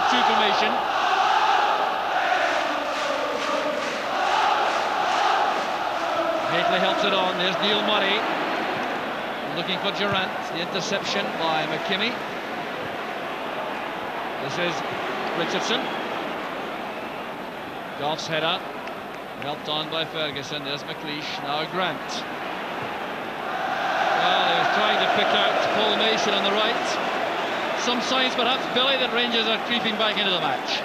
4-2 formation. Hateley helps it on. There's Neil Murray looking for Durant. The interception by McKimmie. This is Richardson. Goff's header, helped on by Ferguson. There's McLeish. Now Grant. Well, he was trying to pick out Paul Mason on the right. Some signs, perhaps, Billy, that Rangers are creeping back into the match.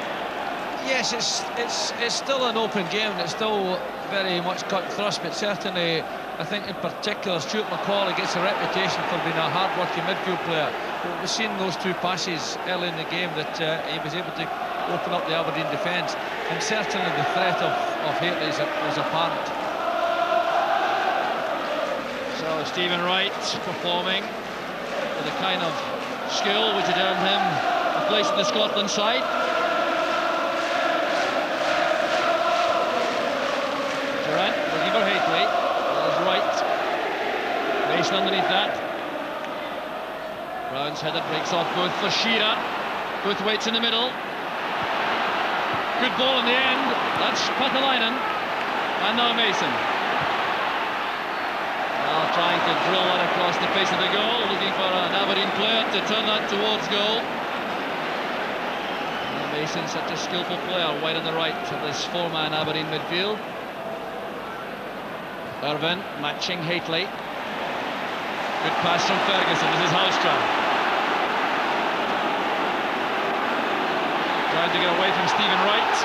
Yes, it's still an open game. It's still very much cut and thrust, but certainly, I think in particular, Stuart McCall gets a reputation for being a hard-working midfield player. But we've seen those two passes early in the game that he was able to open up the Aberdeen defence, and certainly the threat of Hateley was apparent. So Stephen Wright performing with the kind of skill which had earned him a place in the Scotland side. Durant looking for Hateley. There's Wright. Mason underneath that. Brown's header breaks off both for Shearer. Both weights in the middle. Good ball in the end. That's Patalainen. And now Mason. Now trying to drill that across the face of the goal. Looking for an Aberdeen player to turn that towards goal. And Mason, such a skillful player, wide on the right of this four-man Aberdeen midfield. Irvin matching Hateley. Good pass from Ferguson. This is Hallstra. Trying to get away from Stephen Wright.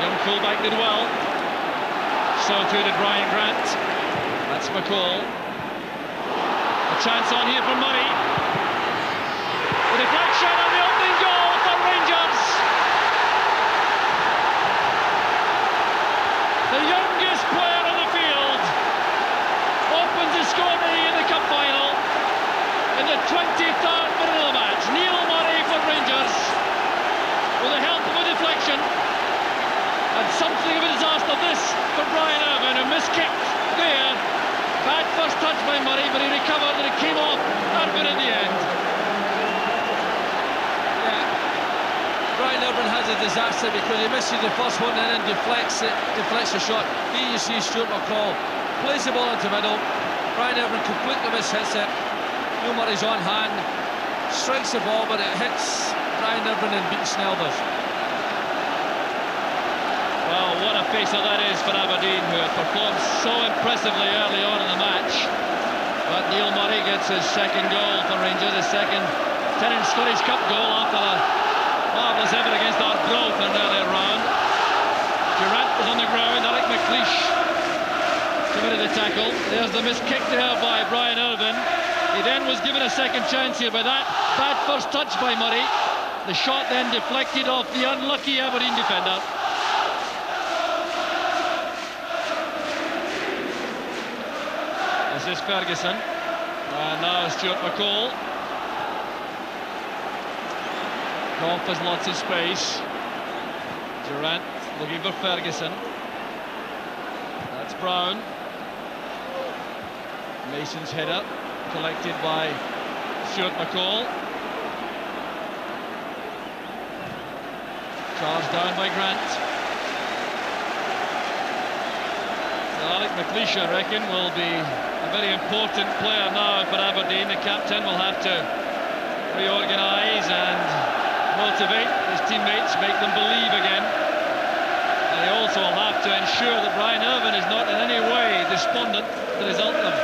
Young fullback did well. So too did Ryan Grant. That's McCall. A chance on here for Murray. The deflection and the opening goal for Rangers. The youngest player on the field opens the scoring in the cup final in the 23rd minute of the match. Neil Murray for Rangers with the help of a deflection, and something of a disaster this for Brian Irvin, who miskicked there. Bad first touch by Murray, but he recovered and it came off Irvin in the end. Yeah, Brian Irvin has a disaster because he misses the first one and then deflects the shot. Here you see Stuart McCall plays the ball into the middle. Brian Irvin completely mishits it. Neil Murray's on hand, strikes the ball, but it hits Brian Irvin and beats Snelbers. Well, what a facer that is for Aberdeen, who had performed so impressively early on in the match. But Neil Murray gets his second goal for Rangers, his second 10th Scottish Cup goal after a marvellous effort against Arbroath in an earlier round. Durant was on the ground. Alec McLeish committed the tackle. There's the missed kick there by Brian Irvin. He then was given a second chance here by that bad first touch by Murray. The shot then deflected off the unlucky Aberdeen defender. This is Ferguson. And now Stuart McCall. Goff has lots of space. Durant looking for Ferguson. That's Brown. Mason's header collected by Stuart McCall. Charged down by Grant. So Alec McLeish, I reckon, will be a very important player now for Aberdeen. The captain will have to reorganise and motivate his teammates, make them believe again. And he also will have to ensure that Brian Irvin is not in any way despondent as a result of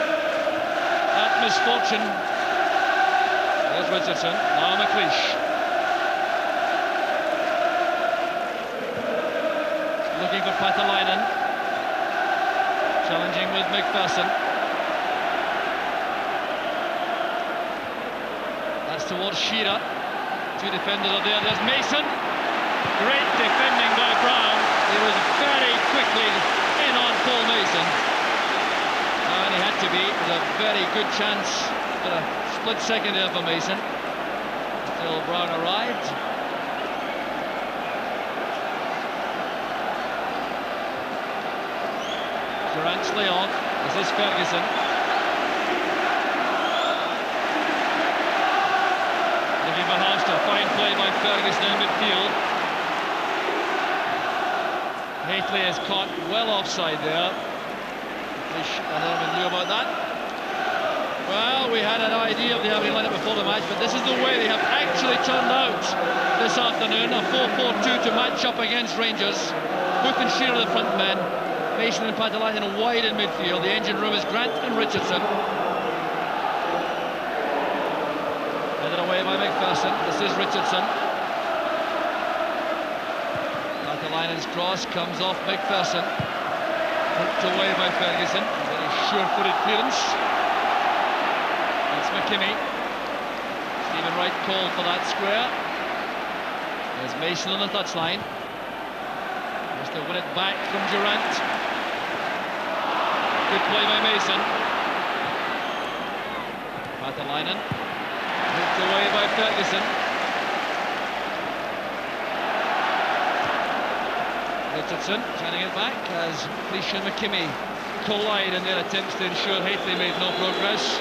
that misfortune. There's Richardson, now McLeish. Looking for Patalainen. Challenging with McPherson. That's towards Shearer. Two defenders are there. There's Mason. Great defending by Brown. He was very quickly in on Paul Mason. And he had to be. It was a very good chance for a split second there for Mason until Brown arrived. Durant's layoff. This is Ferguson. Looking for Hallstra. Fine play by Ferguson in midfield. Haitley is caught well offside there. And Irvin knew about that. Well, we had an idea of the Aberdeen lineup before the match, but this is the way they have actually turned out this afternoon. A 4-4-2 to match up against Rangers. Booth and Shearer the front men. Mason and Patalainen wide in midfield. The engine room is Grant and Richardson. Headed away by McPherson. This is Richardson. Patalainen's cross comes off McPherson. Hooked away by Ferguson. Very sure-footed clearance. It's McKimmie. Stephen Wright called for that square. There's Mason on the touchline. Has to win it back from Durant. Good play by Mason. Patalainen. Hooked away by Ferguson. Richardson turning it back as Leash and McKimmie collide in their attempts to ensure Haitley made no progress.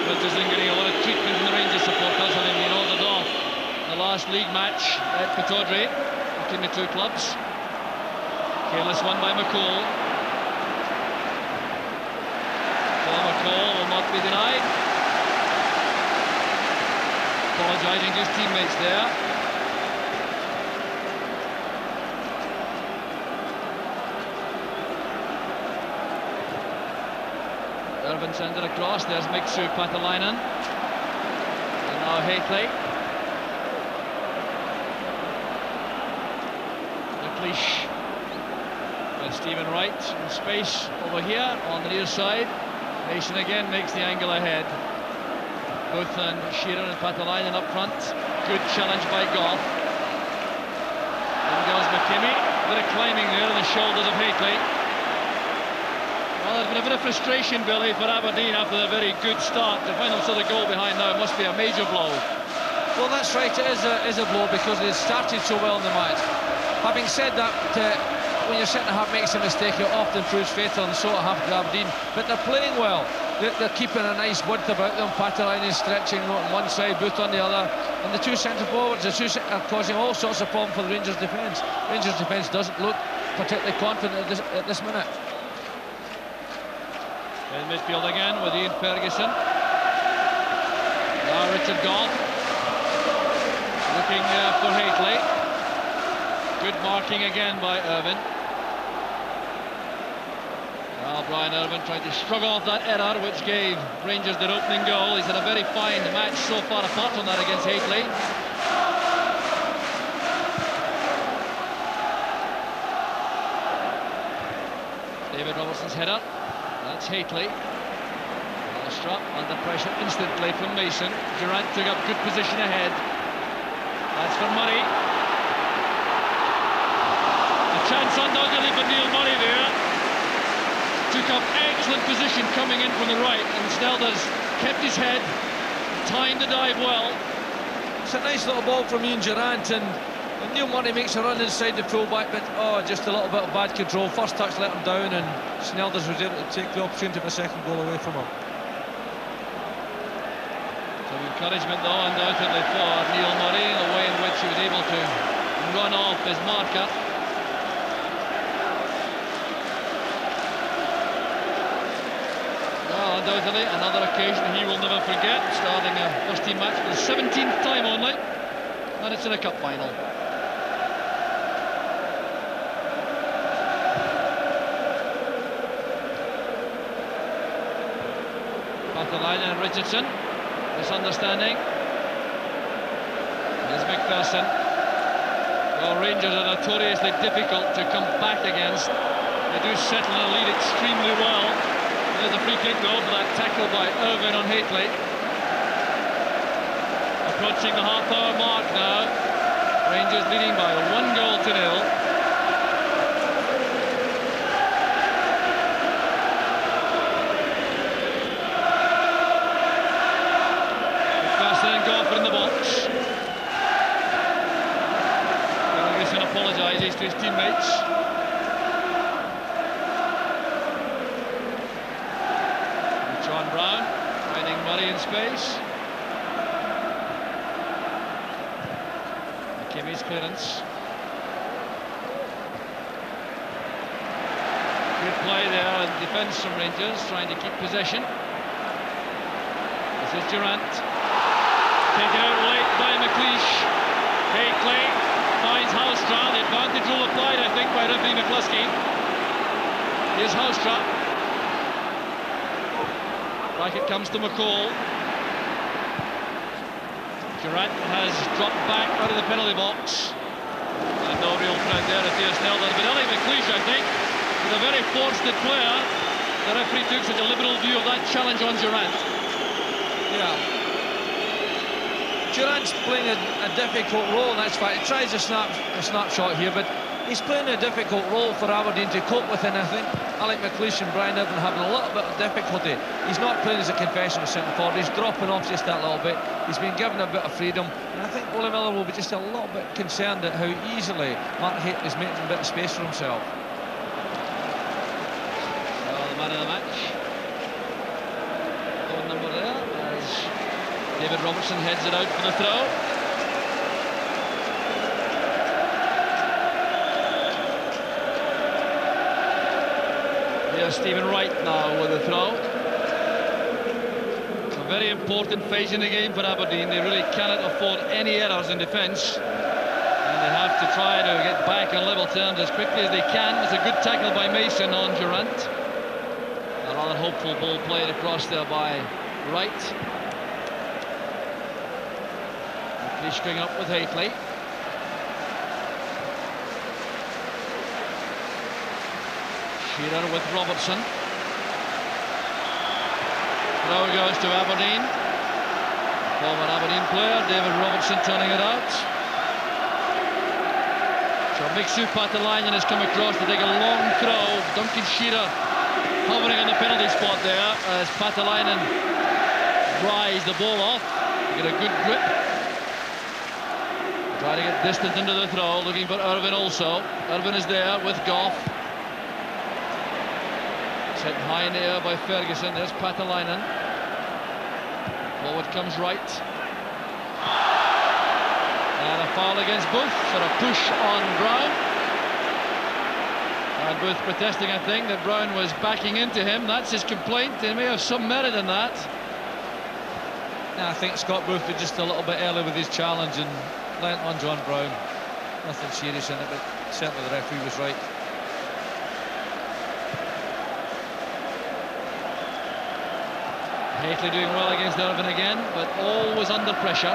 Richardson getting a lot of treatment from the Rangers supporters, having been ordered off the last league match at Pittodrie between the two clubs. Careless one by McCall. Paul McCall will not be denied. Apologising to his teammates there. Irvin sends it across. There's Mixu Patalainen. And now Haitley. McLeish. With Stephen Wright in space over here on the near side. Mason again makes the angle ahead. Booth and Shearer and Patalainen up front. Good challenge by Goff. In goes McKimmie. A bit of climbing there on the shoulders of Haitley. Well, there's been a bit of frustration, Billy, for Aberdeen after their very good start. To find themselves a goal behind now must be a major blow. Well, that's right, it is a blow because they started so well in the match. Having said that, when your centre-half makes a mistake, it often proves fatal, and so it happened to Aberdeen. But they're playing well. They're keeping a nice width about them. Patalainen stretching on one side, Booth on the other. And the two centre-forwards are causing all sorts of problems for the Rangers' defence. Rangers' defence doesn't look particularly confident at this minute. In midfield again with Ian Ferguson. Now Richard Goff. Looking for Haitley. Good marking again by Irvin. Well, Brian Irvin tried to shrug off that error which gave Rangers their opening goal. He's had a very fine match so far apart from that against Haitley. David Robertson's header. That's Haitley. Struck under pressure instantly from Mason. Durant took up good position ahead. That's for Murray. A chance undoubtedly for Neil Murray there. Took up excellent position coming in from the right, and Snelders kept his head, timed the dive well. It's a nice little ball from Ian Durant, and Neil Murray makes a run inside the full-back, but just a little bit of bad control. First touch let him down, and Snelders was able to take the opportunity of a second goal away from him. Some encouragement though undoubtedly for Neil Murray, the way in which he was able to run off his marker. Well, undoubtedly another occasion he will never forget, starting a first team match for the 17th time only, and it's in a cup final. Patalainen and Richardson. Misunderstanding. There's McPherson. Well, Rangers are notoriously difficult to come back against. They do settle in a lead extremely well. There's a free kick though for that tackle by Irvin on Haitley. Approaching the half-hour mark now. Rangers leading by 1-0. In the box. Ferguson apologises to his teammates. John Brown finding Murray in space. Kimmy's clearance. Good play there in defence from Rangers, trying to keep possession. This is Durant. Taken out late by McLeish. Haitley finds Houstra. The advantage will applied, I think, by referee McCluskey. Here's Houstra. Back it comes to McCall. Durant has dropped back out of the penalty box. And no real threat there if here's Snelders. But only McLeish, I think, with a very fortunate player. The referee took such a liberal view of that challenge on Durant. Yeah. Durant's playing a difficult role, and that's why he tries a snapshot here, but he's playing a difficult role for Aberdeen to cope with, and I think Alec McLeish and Brian Irvine having a little bit of difficulty. He's not playing as a confessional centre forward, he's dropping off just that little bit. He's been given a bit of freedom, and I think Willie Miller will be just a little bit concerned at how easily Mark Haitley's making a bit of space for himself. Well, the man of the match. Phone number there as David Robertson heads it out for the throw. Here's Stephen Wright now with the throw. It's a very important phase in the game for Aberdeen. They really cannot afford any errors in defence, and they have to try to get back on level terms as quickly as they can. It's a good tackle by Mason on Durant. A rather hopeful ball played across there by Wright. McLeish going up with Haitley. Shearer with Robertson. Throw goes to Aberdeen. Former Aberdeen player David Robertson turning it out. So Miksu Patalainen has come across to take a long throw. Duncan Shearer hovering on the penalty spot there as Patalainen dries the ball off. Get a good grip. Try to get distance into the throw, looking for Irvine also. Irvine is there with Goff. Hit high in the air by Ferguson. There's Patalainen. Forward comes Wright. And a foul against Booth. Sort of push on Brown. And Booth protesting, I think, that Brown was backing into him. That's his complaint. He may have some merit in that. Yeah, I think Scott Booth was just a little bit early with his challenge and lent on John Brown. Nothing serious in it, but certainly the referee was right. Haitley doing well against Irvine again, but always under pressure.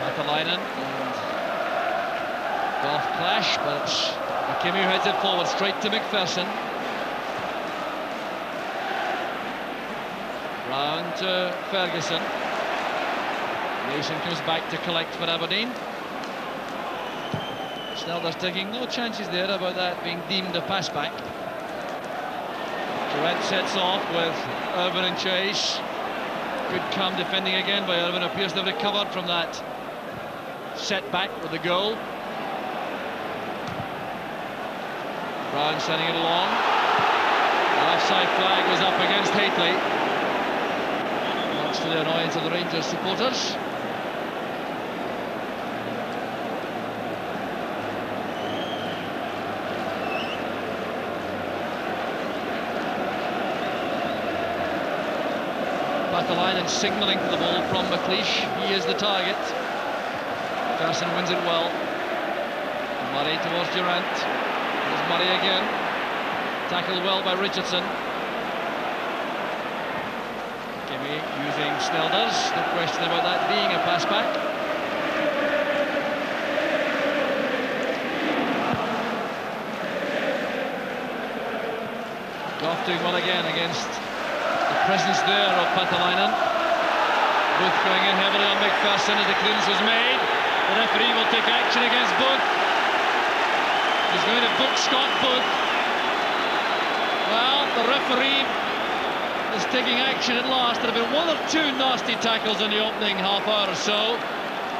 Patalainen and Goff clash, but McKimmie heads it forward straight to McPherson. Round to Ferguson. Mason comes back to collect for Aberdeen. Snelders taking no chances there about that being deemed a pass back. Durant sets off with Irvine and chase. Good calm defending again by Irvine. Appears to have recovered from that setback with the goal. Brown sending it along. The offside flag was up against Haitley, much to the annoyance of the Rangers supporters. Patalainen signalling for the ball from McLeish. He is the target. Carson wins it well. Murray towards Durant. There's Murray again. Tackled well by Richardson. Kimmie using Snelders. No question about that being a pass back. Goff doing well again against the presence there of Patalainen. Booth going in heavily on McPherson as the clearance was made. The referee will take action against Booth. He's going to book Scott Booth. Well, the referee is taking action at last. There have been one or two nasty tackles in the opening half hour or so.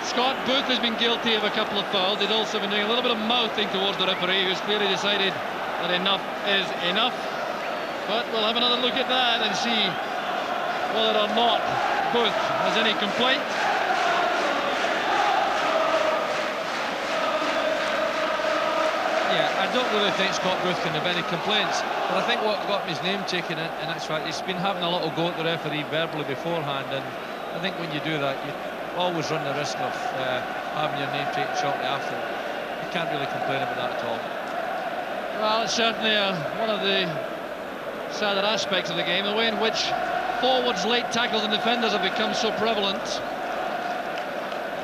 Scott Booth has been guilty of a couple of fouls. He'd also been doing a little bit of mouthing towards the referee, who's clearly decided that enough is enough. But we'll have another look at that and see whether or not Booth has any complaint. Yeah, I don't really think Scott Booth can have any complaints, but I think what got his name taken in actual fact, he's been having a little go at the referee verbally beforehand, and I think when you do that, you always run the risk of having your name taken shortly after. You can't really complain about that at all. Well, it's certainly one of the sadder aspects of the game, the way in which forwards' late tackles and defenders have become so prevalent.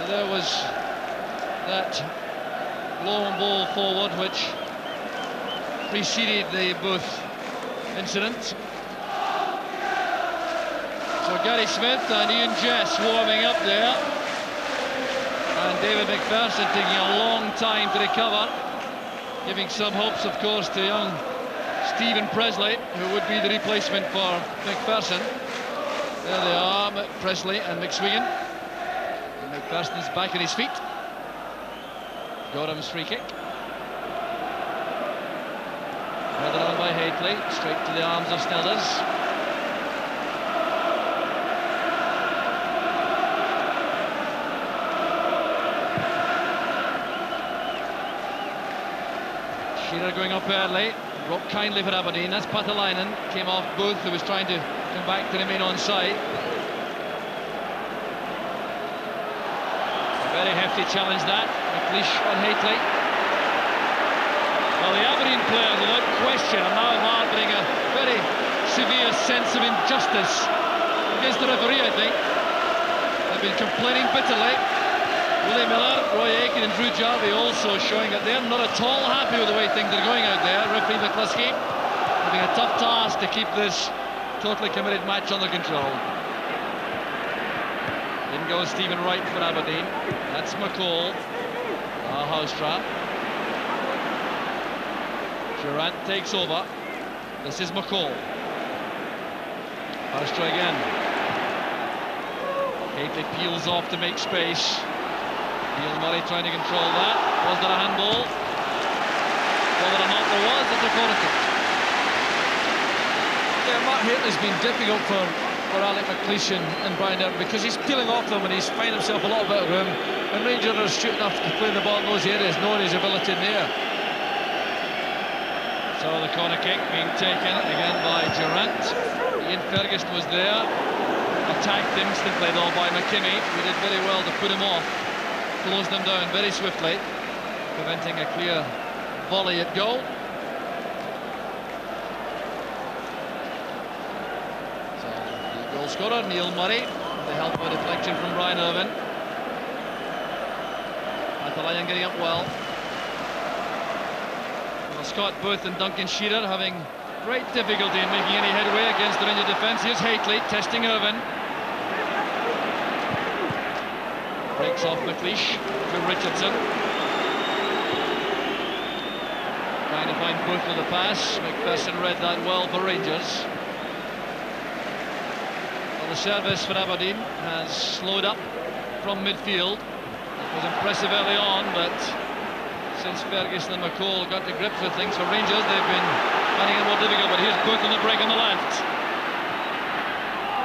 There was that low and ball forward which preceded the Booth incident. So Gary Smith and Ian Jess warming up there, and David McPherson taking a long time to recover, giving some hopes, of course, to young Stephen Presley, who would be the replacement for McPherson. There they are, Presley and McSweeney. And McPherson's back on his feet. Gorham's free kick. Headed on by Haitley, straight to the arms of Snilders. Shearer going up early, broke kindly for Aberdeen. That's Patalainen, came off Booth, who was trying to come back to remain onside. A very hefty challenge that. McLeish on Haitley. Well, the Aberdeen players, without question, are now harbouring a very severe sense of injustice against the referee, I think. They've been complaining bitterly. Willie Miller, Roy Aitken and Drew Jarvie also showing that they're not at all happy with the way things are going out there. Referee McCluskey having a tough task to keep this totally committed match under control. In goes Stephen Wright for Aberdeen. That's McCall. House trap. Durant takes over. This is McCall. Housetrap again. Haitley peels off to make space. Neil Murray trying to control that. Was there a handball? Whether or not there was, it's a corner kick. Yeah, Matt Haitley's been difficult for Alec McLeish and Brian Irvine, because he's peeling off them and he's finding himself a little bit of room. And Rangers are shooting after playing the ball in those areas, knowing his ability in there. So the corner kick being taken again by Durant. Ian Ferguson was there, attacked instantly though by McKimmie, who did very well to put him off, closed them down very swiftly, preventing a clear volley at goal. So the goal scorer, Neil Murray, with the help of a deflection from Brian Irvine. Patalainen getting up well. Scott Booth and Duncan Shearer having great difficulty in making any headway against the Rangers defence. Here's Haitley testing Irvine. Breaks off McLeish to Richardson. Trying to find Booth with a pass. McPherson read that well for Rangers. Well, the service for Aberdeen has slowed up from midfield. It was impressive early on, but since Ferguson and McCall got to grips with things for Rangers, they've been finding it more difficult. But here's Booth on the break on the left.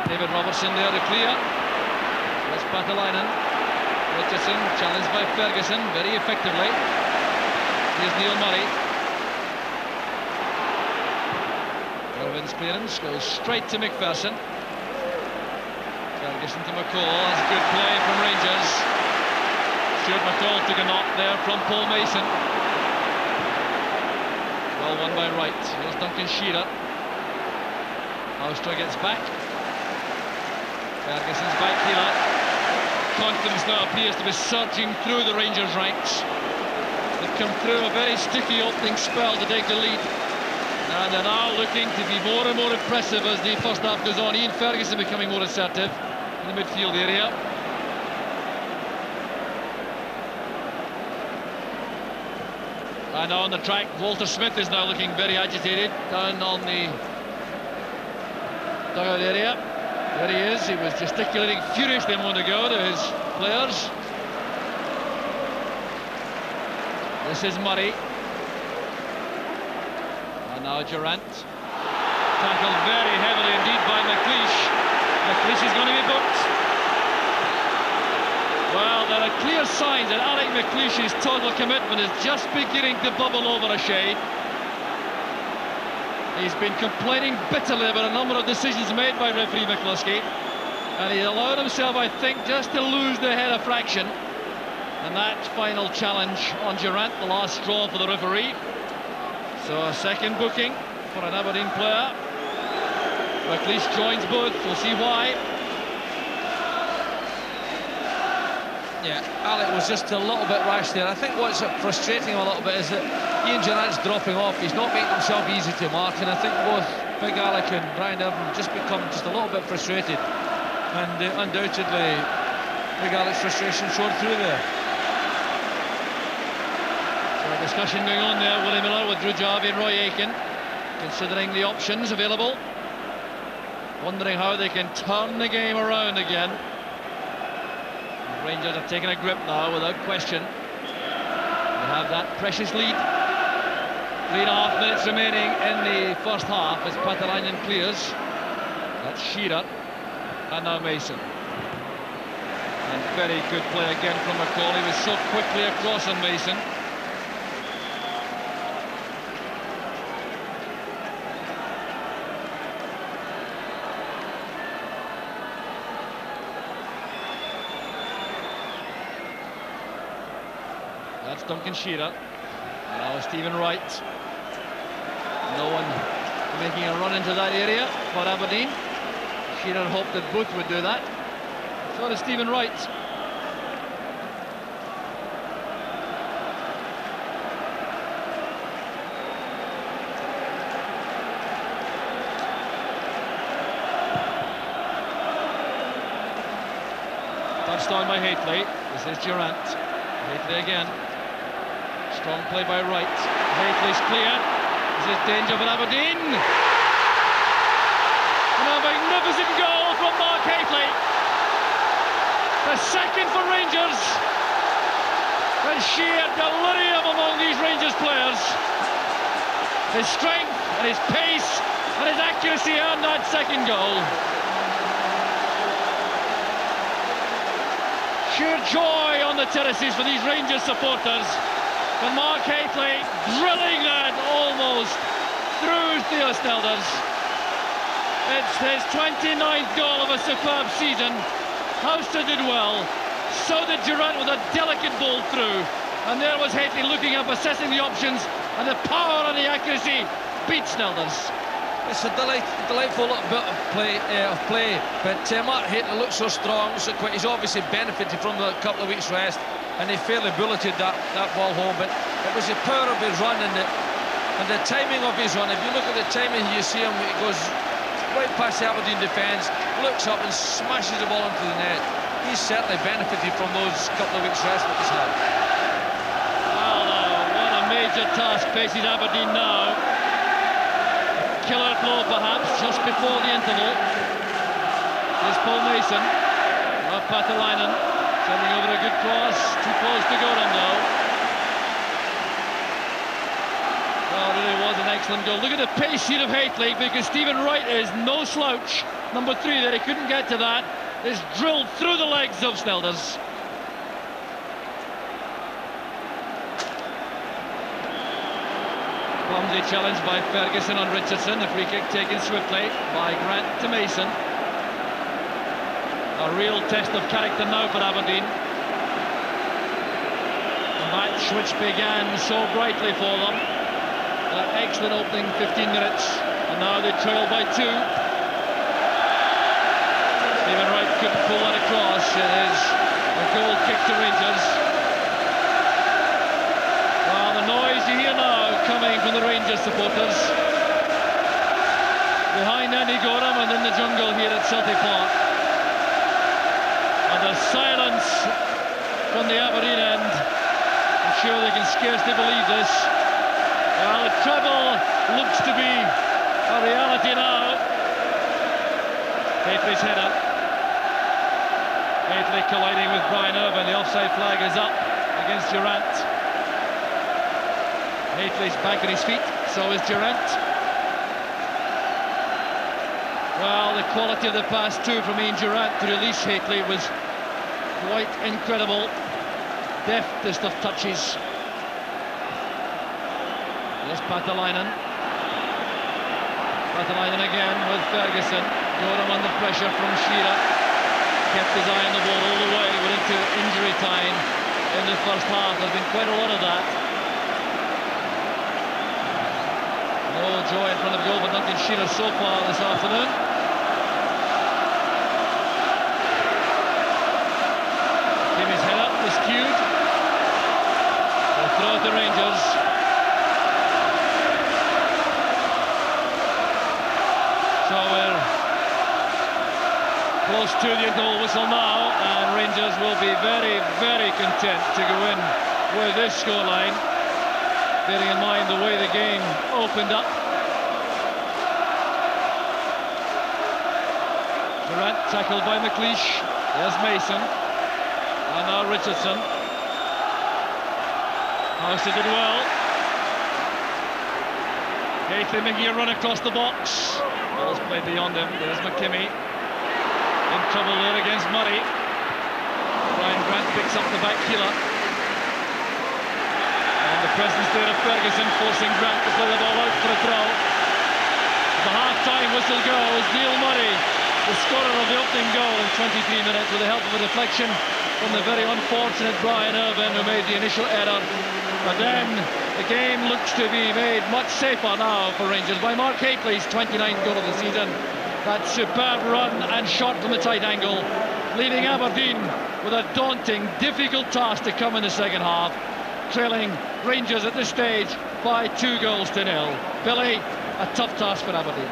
David Robertson there to clear. There's Patalainen. Richardson challenged by Ferguson very effectively. Here's Neil Murray. Irvine's clearance goes straight to McPherson. Ferguson to McCall. That's a good play from Rangers. Stuart McCall took a knock there from Paul Mason. Well won by Wright. Here's Duncan Shearer. Housetrap gets back. Ferguson's back here. Confidence now appears to be surging through the Rangers ranks. They've come through a very sticky opening spell to take the lead, and they're now looking to be more and more impressive as the first half goes on. Ian Ferguson becoming more assertive in the midfield area. And now on the track, Walter Smith is now looking very agitated down on the dugout area. There he is. He was gesticulating furiously a moment ago to his players. This is Murray. And now Durant. Tackled very heavily indeed by McLeish. McLeish's going to be booked. Well, there are clear signs that Alec McLeish's total commitment is just beginning to bubble over a shade. He's been complaining bitterly about a number of decisions made by referee McCluskey, and he allowed himself, I think, just to lose the head a fraction. And that final challenge on Durant, the last straw for the referee. So a second booking for an Aberdeen player. McLeish joins both, we'll see why. Yeah, Alec was just a little bit rash there. I think what's frustrating a little bit is that Ian Durant's dropping off. He's not making himself easy to mark, and I think both Big Alec and Brian Irvine have just become just a little bit frustrated. And undoubtedly, Big Alec's frustration showed through there. So a discussion going on there. Willie Miller with Drew Jarvie and Roy Aitken, considering the options available, wondering how they can turn the game around again. Rangers have taken a grip now, without question. They have that precious lead. 3.5 minutes remaining in the first half as Patalainen clears. That's Shearer, and now Mason. And very good play again from McCall. He was so quickly across on Mason. That's Duncan Shearer. Now Stephen Wright. No one making a run into that area for Aberdeen. Shearer hoped that both would do that. So does Stephen Wright. Touchdown by Haitley. This is Durant. Haitley again. Strong play by Wright. Haitley's clear. This is danger for Aberdeen. And a magnificent goal from Mark Haitley. The second for Rangers. And sheer delirium among these Rangers players. His strength and his pace and his accuracy earned that second goal. Sheer joy on the terraces for these Rangers supporters. And Mark Haitley drilling that almost through Theo Snelders. It's his 29th goal of a superb season. Houster did well, so did Durant with a delicate ball through. And there was Haitley looking up, assessing the options, and the power and the accuracy beat Snelders. It's a delightful little bit of play, but Mark Haitley looks so strong, so quick. He's obviously benefited from the couple of weeks' rest, and he fairly bulleted that ball home. But it was the power of his run and the timing of his run. If you look at the timing, you see him, he goes right past the Aberdeen defence, looks up and smashes the ball into the net. He's certainly benefited from those couple of weeks' rest that he's had. Well, what a major task faces Aberdeen now. Killer blow perhaps just before the interval. Here's Paul Mason. Patalainen sending over a good cross. Too close to Gorham though. Well, it really was an excellent goal. Look at the pace here of Haitley, because Stephen Wright is no slouch. Number 3 there, he couldn't get to that. It's drilled through the legs of Snelders. Clumsy challenge by Ferguson on Richardson. The free kick taken swiftly by Grant to Mason. A real test of character now for Aberdeen. A match which began so brightly for them. That excellent opening 15 minutes. And now they trail by 2. Stephen Wright couldn't pull that across. It is a goal kick to Rangers. Well, the noise you hear now coming from the Rangers supporters. Behind Andy Gorham and in the jungle here at Celtic Park. And the silence from the Aberdeen end. I'm sure they can scarcely believe this. Well, the treble looks to be a reality now. Haitley's header. Haitley colliding with Brian Irvine. The offside flag is up against Durant. Haitley's back on his feet, so is Durant. Well, the quality of the pass too from Ian Durrant to release Hateley was quite incredible. Deftest of touches. There's Patalainen. Patalainen again with Ferguson. Got him under pressure from Shearer. Kept his eye on the ball all the way. Went into injury time in the first half. There's been quite a lot of that. No joy in front of goal for Duncan Shearer so far this afternoon. Kimmy's head up was cued. They'll throw it to Rangers. So we're close to the goal whistle now, and Rangers will be very, very content to go in with this scoreline, bearing in mind the way the game opened up. Durrant tackled by McLeish. There's Mason. And now Richardson. Houston did well. Hateley making a run across the box. Ball's played beyond him. There's McKimmie. In trouble there against Murray. Ryan Grant picks up the back heeler. And the presence there of Ferguson forcing Grant to play the ball out for a throw. The half-time whistle goes. Neil Murray, the scorer of the opening goal in 23 minutes, with the help of a deflection from the very unfortunate Brian Irvin, who made the initial error. But then the game looks to be made much safer now for Rangers by Mark Hateley's 29th goal of the season. That superb run and shot from the tight angle, leaving Aberdeen with a daunting, difficult task to come in the second half, trailing Rangers at this stage by 2-0. Billy, a tough task for Aberdeen.